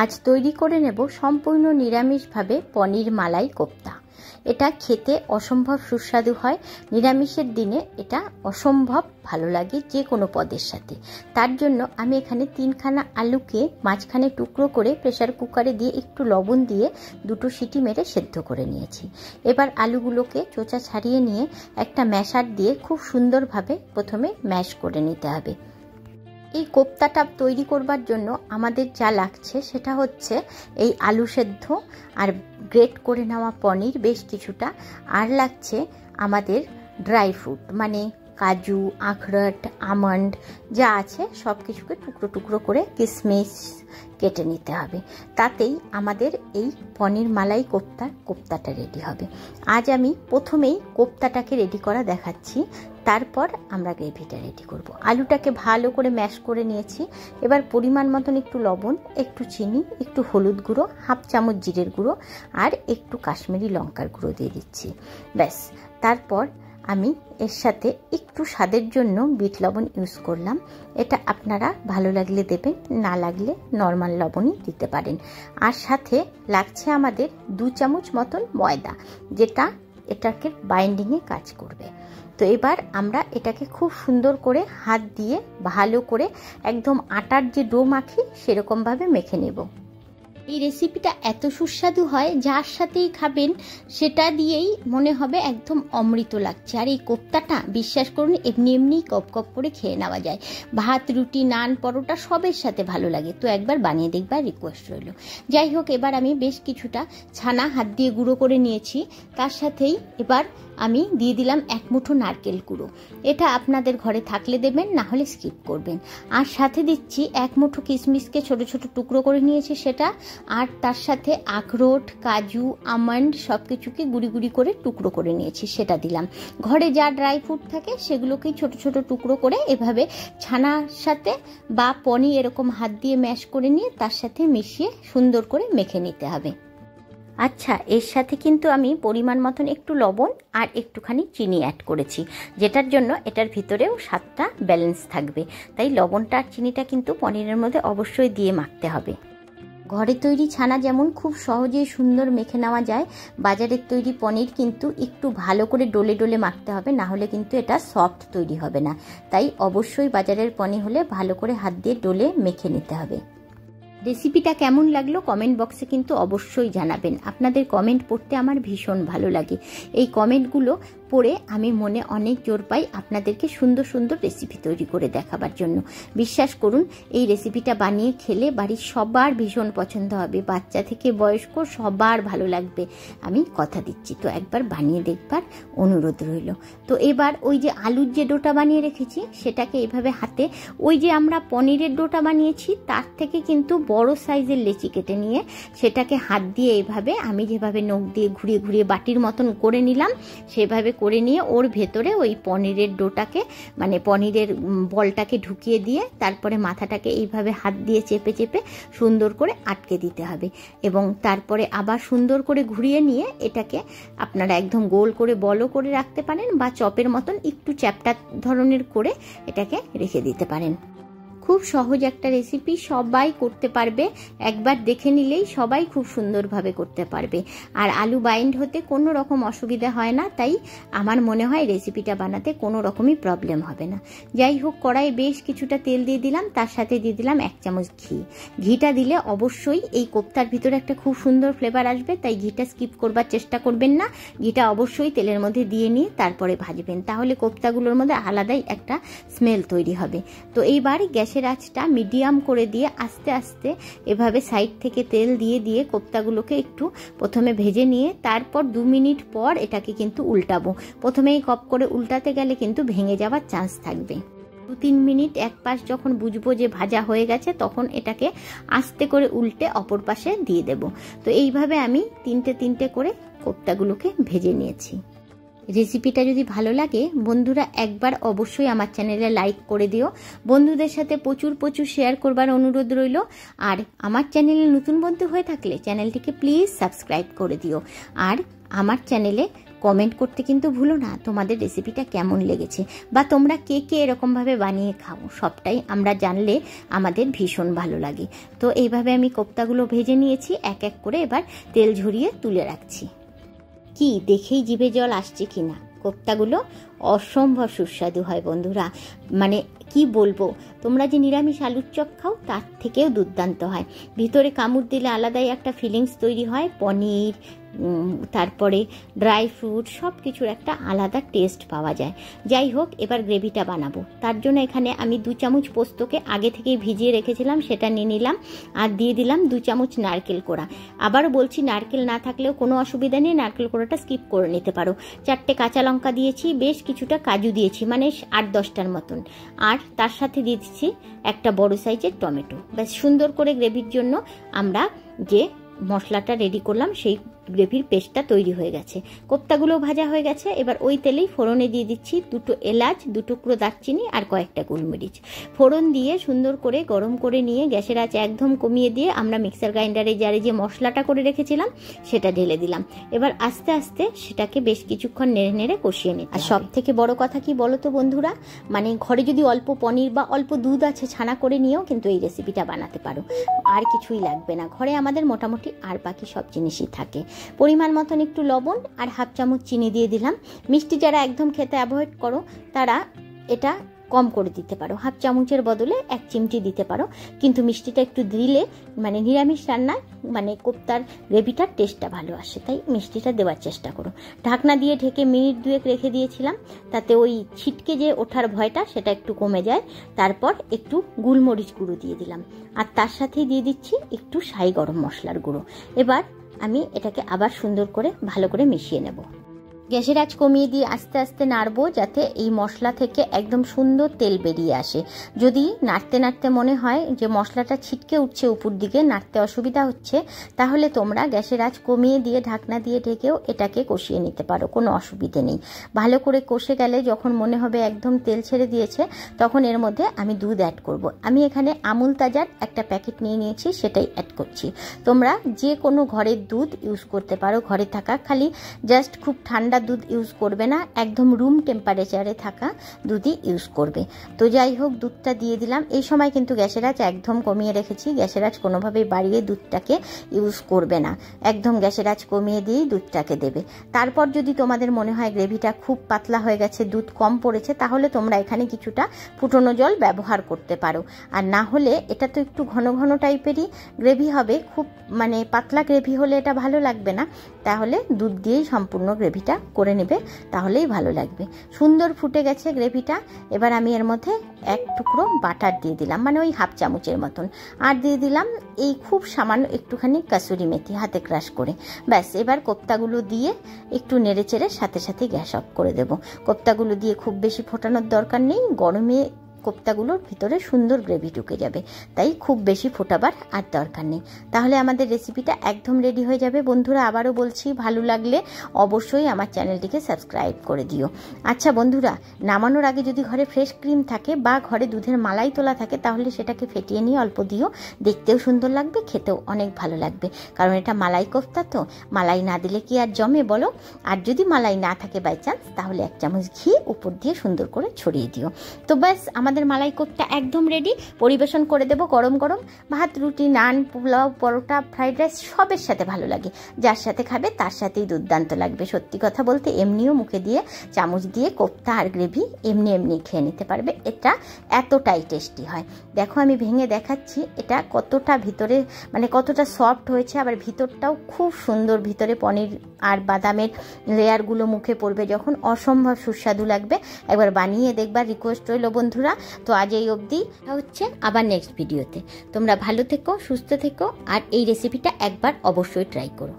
আজ তৈরি করে নেব সম্পূর্ণ নিরামিষভাবে পনির মালাই কোপ্তা। এটা খেতে অসম্ভব সুস্বাদু হয়। নিরামিষের দিনে এটা অসম্ভব ভালো লাগে যে কোনো পদের সাথে। তার জন্য আমি এখানে 3খানা আলুকে মাঝখানে টুকরো করে প্রেসার কুকারে দিয়ে একটু লবণ দিয়ে 2টো সিটি মেরে সেদ্ধ করে নিয়েছি। এবার আলুগুলোকে চোচা ছাড়িয়ে নিয়ে একটা ম্যাশার দিয়ে খুব সুন্দরভাবে প্রথমে ম্যাশ করে নিতে হবে। এই কোপ্তাটা তৈরি করবার জন্য আমাদের যা লাগছে সেটা হচ্ছে এই আলু সেদ্ধ আর গ্রেট করে নেওয়া পনির বেশ কিছুটা, আর লাগছে আমাদের ড্রাই ফ্রুট মানে কাজু, আখরোট, আমন্ড যা আছে সব কিছুকে টুকরো টুকরো করে কিশমিশ কেটে নিতে হবে। তাতেই আমাদের এই পনির মালাই কোপ্তাটা রেডি হবে। আজ আমি প্রথমেই কোপ্তাটাকে রেডি করা দেখাচ্ছি, তারপর আমরা গ্রেভিটা রেডি করব। আলুটাকে ভালো করে ম্যাশ করে নিয়েছি। এবার পরিমাণ মতন একটু লবণ, একটু চিনি, একটু হলুদ গুঁড়ো, হাফ চামচ জিরের গুঁড়ো আর একটু কাশ্মীরি লঙ্কার গুঁড়ো দিয়ে দিচ্ছি। ব্যাস, তারপর আমি এর সাথে একটু স্বাদের জন্য বিট লবণ ইউজ করলাম। এটা আপনারা ভালো লাগলে দেবেন, না লাগলে নর্মাল লবণই দিতে পারেন। আর সাথে লাগছে আমাদের 2 চামচ মতন ময়দা, যেটা এটাকে বাইন্ডিংয়ে কাজ করবে। তো এবার আমরা এটাকে খুব সুন্দর করে হাত দিয়ে ভালো করে একদম আটার যে ডো মাখি সেরকমভাবে মেখে নেব। এই রেসিপিটা এত সুস্বাদু হয়, যার সাথেই খাবেন সেটা দিয়েই মনে হবে একদম অমৃত লাগছে। আর এই কোপ্তাটা বিশ্বাস করুন এমনি এমনি কপ কপ করে খেয়ে নেওয়া যায়। ভাত, রুটি, নান, পরোটা সবের সাথে ভালো লাগে। তো একবার বানিয়ে দেখবার রিকোয়েস্ট রইল। যাই হোক, এবার আমি বেশ কিছুটা ছানা হাত দিয়ে গুঁড়ো করে নিয়েছি। তার সাথেই এবার আমি দিয়ে দিলাম 1 মুঠো নারকেল কুড়ো। এটা আপনাদের ঘরে থাকলে দেবেন, না হলে স্কিপ করবেন। আর সাথে দিচ্ছি 1 মুঠো কিশমিশকে ছোট ছোট টুকরো করে নিয়েছি সেটা, আর তার সাথে আখরোট, কাজু, আমন্ড সব কিছুকে গুঁড়ি গুঁড়ি করে টুকরো করে নিয়েছি সেটা দিলাম। ঘরে যা ড্রাই ফ্রুট থাকে সেগুলোকেই ছোট ছোট টুকরো করে এভাবে ছানার সাথে বা পনির এরকম হাত দিয়ে ম্যাশ করে নিয়ে তার সাথে মিশিয়ে সুন্দর করে মেখে নিতে হবে। আচ্ছা, এর সাথে কিন্তু আমি পরিমাণ মতন একটু লবণ আর একটুখানি চিনি অ্যাড করেছি, যেটার জন্য এটার ভিতরেও স্বাদটা ব্যালেন্স থাকবে। তাই লবণটা আর চিনিটা কিন্তু পনিরের মধ্যে অবশ্যই দিয়ে মাখতে হবে। ঘরে তৈরি ছানা যেমন খুব সহজেই সুন্দর মেখে নেওয়া যায়, বাজারের তৈরি পনির কিন্তু একটু ভালো করে ডলে ডলে মাখতে হবে, না হলে কিন্তু এটা সফট তৈরি হবে না। তাই অবশ্যই বাজারের পনির হলে ভালো করে হাত দিয়ে ডলে মেখে নিতে হবে। রেসিপিটা কেমন লাগলো কমেন্ট বক্সে কিন্তু অবশ্যই জানাবেন। আপনাদের কমেন্ট পড়তে আমার ভীষণ ভালো লাগে। এই কমেন্টগুলো পড়ে আমি মনে অনেক জোর পাই আপনাদেরকে সুন্দর সুন্দর রেসিপি তৈরি করে দেখাবার জন্য। বিশ্বাস করুন এই রেসিপিটা বানিয়ে খেলে বাড়ির সবার ভীষণ পছন্দ হবে, বাচ্চা থেকে বয়স্ক সবার ভালো লাগবে, আমি কথা দিচ্ছি। তো একবার বানিয়ে দেখবার অনুরোধ রইল। তো এবার ওই যে আলুর যে ডোটা বানিয়ে রেখেছি সেটাকে এভাবে হাতে, ওই যে আমরা পনিরের ডোটা বানিয়েছি তার থেকে কিন্তু বড় সাইজের লেচি কেটে নিয়ে সেটাকে হাত দিয়ে এইভাবে আমি যেভাবে নখ দিয়ে ঘুরিয়ে ঘুরিয়ে বাটির মতন করে নিলাম, সেভাবে করে নিয়ে ওর ভেতরে ওই পনিরের ডোটাকে মানে পনিরের বলটাকে ঢুকিয়ে দিয়ে তারপরে মাথাটাকে এইভাবে হাত দিয়ে চেপে চেপে সুন্দর করে আটকে দিতে হবে। এবং তারপরে আবার সুন্দর করে ঘুরিয়ে নিয়ে এটাকে আপনারা একদম গোল করে বলও করে রাখতে পারেন, বা চপের মতন একটু চ্যাপ্টা ধরনের করে এটাকে রেখে দিতে পারেন। খুব সহজ একটা রেসিপি, সবাই করতে পারবে, একবার দেখে নিলেই সবাই খুব সুন্দরভাবে করতে পারবে। আর আলু বাইন্ড হতে কোনো রকম অসুবিধা হয় না, তাই আমার মনে হয় রেসিপিটা বানাতে কোনো রকমই প্রবলেম হবে না। যাই হোক, কড়াইয়ে বেশ কিছুটা তেল দিয়ে দিলাম, তার সাথে দিয়ে দিলাম 1 চামচ ঘি। ঘিটা দিলে অবশ্যই এই কোপ্তার ভিতরে একটা খুব সুন্দর ফ্লেভার আসবে, তাই ঘিটা স্কিপ করবার চেষ্টা করবেন না। ঘিটা অবশ্যই তেলের মধ্যে দিয়ে নিয়ে তারপরে ভাজবেন, তাহলে কোপ্তাগুলোর মধ্যে আলাদাই একটা স্মেল তৈরি হবে। তো এইবার গ্যাসের আঁচটা মিডিয়াম করে দিয়ে আস্তে আস্তে এভাবে সাইড থেকে তেল দিয়ে দিয়ে কোপ্তাগুলোকে একটু প্রথমে ভেজে নিয়ে তারপর 2 মিনিট পর এটাকে কিন্তু উল্টাবো। প্রথমেই কপ করে উল্টাতে গেলে কিন্তু ভেঙে যাওয়ার চান্স থাকবে। 2-3 মিনিট এক পাশ যখন বুঝবো যে ভাজা হয়ে গেছে তখন এটাকে আস্তে করে উল্টে অপর পাশে দিয়ে দেব। তো এইভাবে আমি 3টে করে কোপ্তাগুলোকে ভেজে নিয়েছি। রেসিপিটা যদি ভালো লাগে বন্ধুরা একবার অবশ্যই আমার চ্যানেলে লাইক করে দিও, বন্ধুদের সাথে প্রচুর শেয়ার করবার অনুরোধ রইল। আর আমার চ্যানেলে নতুন বন্ধু হয়ে থাকলে চ্যানেলটিকে প্লিজ সাবস্ক্রাইব করে দিও। আর আমার চ্যানেলে কমেন্ট করতে কিন্তু ভুলো না তোমাদের রেসিপিটা কেমন লেগেছে, বা তোমরা কে কে এরকমভাবে বানিয়ে খাও, সবটাই আমরা জানলে আমাদের ভীষণ ভালো লাগে। তো এইভাবে আমি কোপ্তাগুলো ভেজে নিয়েছি এক এক করে, এবার তেল ঝরিয়ে তুলে রাখছি। কি দেখেই জিভে জল আসছে কিনা, কোপ্তাগুলো অসম্ভব সুস্বাদু হয় বন্ধুরা, মানে কি বলবো, তোমরা যে নিরামিষ আলুর চপ খাও তার থেকেও দুর্দান্ত হয়। ভিতরে কামড় দিলে আলাদাই একটা ফিলিংস তৈরি হয়, পনির তারপরে ড্রাই ফ্রুট সব কিছুর একটা আলাদা টেস্ট পাওয়া যায়। যাই হোক, এবার গ্রেভিটা বানাবো। তার জন্য এখানে আমি 2 চামচ পোস্তকে আগে থেকেই ভিজিয়ে রেখেছিলাম, সেটা নিয়ে নিলাম, আর দিয়ে দিলাম 2 চামচ নারকেল কোড়া। আবারও বলছি, নারকেল না থাকলেও কোনো অসুবিধা নেই, নারকেল কোড়াটা স্কিপ করে নিতে পারো। 4টে কাঁচা লঙ্কা দিয়েছি, বেশ কিছুটা কাজু দিয়েছি, মানে 8-10টার মতন, আর তার সাথে দিয়ে দিচ্ছি একটা বড় সাইজের টমেটো। বেশ সুন্দর করে গ্রেভির জন্য আমরা যে মশলাটা রেডি করলাম সেই গ্রেভির পেস্টটা তৈরি হয়ে গেছে। কোপ্তাগুলো ভাজা হয়ে গেছে। এবার ওই তেলেই ফোড়নে দিয়ে দিচ্ছি 2 এলাচ, 2 টুকরো দারচিনি আর কয়েকটা গোলমরিচ। ফোড়ন দিয়ে সুন্দর করে গরম করে নিয়ে গ্যাসের আঁচ একদম কমিয়ে দিয়ে আমরা মিক্সার গ্রাইন্ডারে জারে যে মশলাটা করে রেখেছিলাম সেটা ঢেলে দিলাম। এবার আস্তে আস্তে সেটাকে বেশ কিছুক্ষণ নেড়ে নেড়ে কষিয়ে নিই। আর সব থেকে বড় কথা কি বলো তো বন্ধুরা, মানে ঘরে যদি অল্প পনির বা অল্প দুধ আছে ছানা করে নিয়েও কিন্তু এই রেসিপিটা বানাতে পারো, আর কিছুই লাগবে না। ঘরে আমাদের মোটামুটি আর বাকি সব জিনিসই থাকে। পরিমাণ মতন একটু লবণ আর 1/2 চামচ চিনি দিয়ে দিলাম। মিষ্টি যারা একদম খেতে অ্যাভয়েড করো তারা এটা কম করে দিতে পারো, 1/2 চামচের বদলে 1 চিমটি দিতে পারো, কিন্তু মিষ্টিটা একটু দিলে মানে নিরামিষ রান্নায় মানে কোপ্তার গ্রেভিটার টেস্টটা ভালো আসে, তাই মিষ্টিটা দেওয়ার চেষ্টা করো। ঢাকনা দিয়ে ঢেকে মিনিট 2 রেখে দিয়েছিলাম, তাতে ওই ছিটকে যে ওঠার ভয়টা সেটা একটু কমে যায়। তারপর একটু গোলমরিচ গুঁড়ো দিয়ে দিলাম, আর তার সাথেই দিয়ে দিচ্ছি একটু শাহি গরম মশলার গুঁড়ো। এবার আমি এটাকে আবার সুন্দর করে ভালো করে মিশিয়ে নেব। গ্যাসের আঁচ কমিয়ে দিয়ে আস্তে আস্তে নাড়বো, যাতে এই মশলা থেকে একদম সুন্দর তেল বেরিয়ে আসে। যদি নাড়তে নাড়তে মনে হয় যে মশলাটা ছিটকে উঠছে উপর দিকে, নাড়তে অসুবিধা হচ্ছে, তাহলে তোমরা গ্যাসের আঁচ কমিয়ে দিয়ে ঢাকনা দিয়ে ঢেকেও এটাকে কষিয়ে নিতে পারো, কোনো অসুবিধে নেই। ভালো করে কষে গেলে যখন মনে হবে একদম তেল ছেড়ে দিয়েছে, তখন এর মধ্যে আমি দুধ অ্যাড করব। আমি এখানে আমুল তাজার একটা প্যাকেট নিয়ে নিয়েছি, সেটাই অ্যাড করছি। তোমরা যে কোনো ঘরের দুধ ইউজ করতে পারো, ঘরে থাকা, খালি জাস্ট খুব ঠান্ডা দুধ ইউজ করবে না, একদম রুম টেম্পারেচারে থাকা দুধই ইউজ করবে। তো যাই হোক, দুধটা দিয়ে দিলাম। এই সময় কিন্তু গ্যাসের আঁচ একদম কমিয়ে রেখেছি, গ্যাসের আঁচ কোনোভাবেই বাড়িয়ে দুধটাকে ইউজ করবে না, একদম গ্যাসের আঁচ কমিয়ে দিয়েই দুধটাকে দেবে। তারপর যদি তোমাদের মনে হয় গ্রেভিটা খুব পাতলা হয়ে গেছে, দুধ কম পড়েছে, তাহলে তোমরা এখানে কিছুটা ফুটনো জল ব্যবহার করতে পারো। আর না হলে এটা তো একটু ঘন ঘন টাইপেরই গ্রেভি হবে, খুব মানে পাতলা গ্রেভি হলে এটা ভালো লাগবে না, তাহলে দুধ দিয়েই সম্পূর্ণ গ্রেভিটা করে নেবে, তাহলেই ভালো লাগবে। সুন্দর ফুটে গেছে গ্রেভিটা। এবার আমি এর মধ্যে 1 টুকরো বাটার দিয়ে দিলাম, মানে ওই 1/2 চামচের মতন, আর দিয়ে দিলাম এই খুব সামান্য একটুখানি কাসুরি মেথি হাতে ক্রাশ করে। ব্যাস, এবার কোপ্তাগুলো দিয়ে একটু নেড়ে চেড়ে সাথে সাথে গ্যাস অফ করে দেব। কোপ্তাগুলো দিয়ে খুব বেশি ফোটানোর দরকার নেই, গরমে কোপ্তাগুলোর ভিতরে সুন্দর গ্রেভি ঢুকে যাবে, তাই খুব বেশি ফোটাবার আর দরকার নেই। তাহলে আমাদের রেসিপিটা একদম রেডি হয়ে যাবে। বন্ধুরা, আবারও বলছি, ভালো লাগলে অবশ্যই আমার চ্যানেলটিকে সাবস্ক্রাইব করে দিও। আচ্ছা বন্ধুরা, নামানোর আগে যদি ঘরে ফ্রেশ ক্রিম থাকে বা ঘরে দুধের মালাই তোলা থাকে, তাহলে সেটাকে ফেটিয়ে নিয়ে অল্প দিও, দেখতেও সুন্দর লাগবে, খেতেও অনেক ভালো লাগবে, কারণ এটা মালাই কোফতা, তো মালাই না দিলে কি আর জমে বলো। আর যদি মালাই না থাকে বাই চান্স, তাহলে 1 চামচ ঘি উপর দিয়ে সুন্দর করে ছড়িয়ে দিও। তো ব্যাস, আমাদের মালাই কোফতা একদম রেডি। পরিবেশন করে দেব গরম গরম ভাত, রুটি, নান, পোলাও, পরোটা, ফ্রাইড রাইস, সবের সাথে ভালো লাগে। যার সাথে খাবে তার সাথেই দুর্দান্ত লাগবে। সত্যি কথা বলতে, এমনিও মুখে দিয়ে চামচ দিয়ে কোফতা আর গ্রেভি এমনি এমনি খেয়ে নিতে পারবে, এটা এতটাই টেস্টি হয়। দেখো, আমি ভেঙে দেখাচ্ছি এটা কতটা ভিতরে মানে কতটা সফট হয়েছে, আবার ভিতরটাও খুব সুন্দর। ভিতরে পনির আর বাদামের লেয়ারগুলো মুখে পড়বে যখন, অসম্ভব সুস্বাদু লাগবে। একবার বানিয়ে দেখবার রিকোয়েস্ট রইল বন্ধুরা। তো আজ এই অবধি, হচ্ছে আবার নেক্সট ভিডিওতে। তোমরা ভালো থেকো, সুস্থ থেকো, আর এই রেসিপিটা একবার অবশ্যই ট্রাই করো।